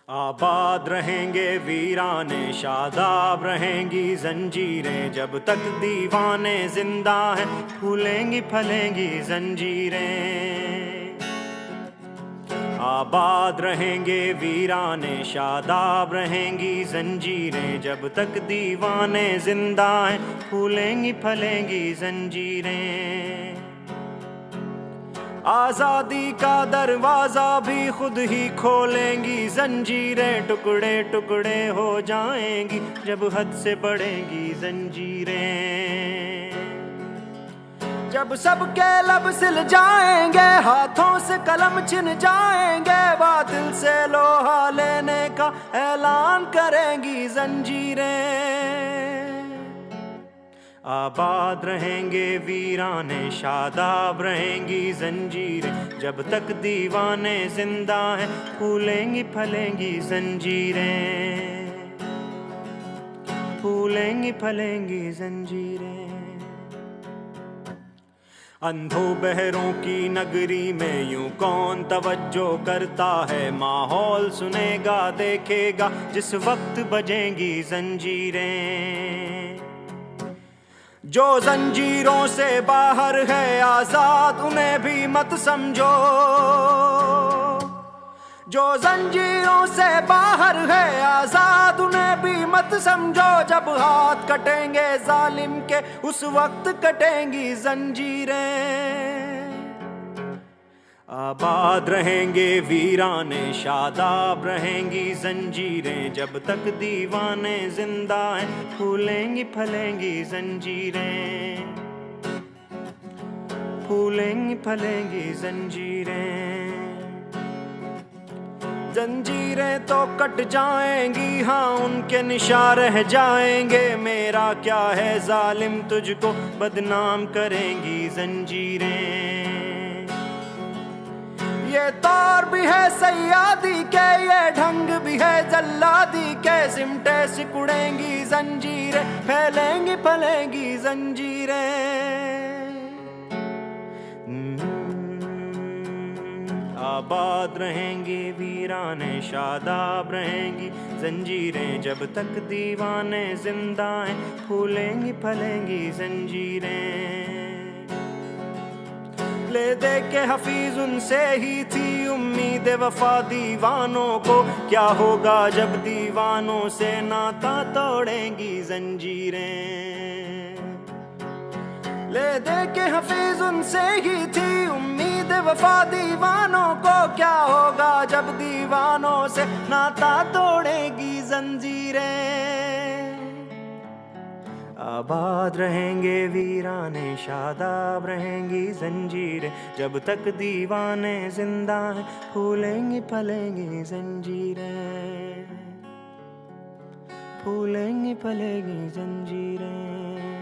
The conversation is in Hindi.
आबाद रहेंगे वीराने, शादाब रहेंगी जंजीरें, जब तक दीवाने जिंदा हैं फूलेंगी फलेंगी जंजीरें। आबाद रहेंगे वीराने, शादाब रहेंगी जंजीरें, जब तक दीवाने जिंदा हैं फूलेंगी फलेंगी जंजीरें। आजादी का दरवाजा भी खुद ही खोलेंगी जंजीरें, टुकड़े टुकड़े हो जाएंगी जब हद से बढ़ेंगी जंजीरें। जब सबके लब सिल जाएंगे, हाथों से कलम छिन जाएंगे, बातिल से लोहा लेने का ऐलान करेंगी जंजीरें। आबाद रहेंगे वीराने, शादाब रहेंगी जंजीरें, जब तक दीवाने जिंदा हैं फूलेंगी फलेंगी जंजीरें, फूलेंगी फलेंगी जंजीरें। अंधों बहरों की नगरी में यूं कौन तवज्जो करता है, माहौल सुनेगा देखेगा जिस वक्त बजेंगी जंजीरें। जो जंजीरों से बाहर है आजाद उन्हें भी मत समझो, जो जंजीरों से बाहर है आजाद उन्हें भी मत समझो, जब हाथ कटेंगे जालिम के उस वक्त कटेंगी जंजीरें। आबाद रहेंगे वीराने, शादाब रहेंगी जंजीरें, जब तक दीवाने जिंदा हैं फूलेंगी फलेंगी जंजीरें, फूलेंगी फलेंगी जंजीरें। जंजीरें तो कट जाएंगी, हाँ उनके निशान रह जाएंगे, मेरा क्या है जालिम तुझको बदनाम करेंगी जंजीरें। ये तौर भी है सयादी के, ये ढंग भी है जल्लादी के, सिमटे सिकुड़ेंगी जंजीरें, फैलेंगी फलेंगी जंजीरें। आबाद रहेंगी वीराने, शादाब रहेंगी जंजीरें, जब तक दीवाने जिंदा हैं फूलेंगी फलेंगी जंजीरें। ले दे के हफीज उनसे ही थी उम्मीद वफा दीवानों को, क्या होगा जब दीवानों से नाता तोड़ेंगी जंजीरें। ले दे के हफीज उनसे ही थी उम्मीद वफा दीवानों को, क्या होगा जब दीवानों से नाता तोड़ेंगी जंजीरें। आबाद रहेंगे वीराने, शादाब रहेंगी जंजीरें, जब तक दीवाने जिंदा हैं फूलेंगी फलेंगी जंजीरें, फूलेंगी फलेंगी जंजीरें।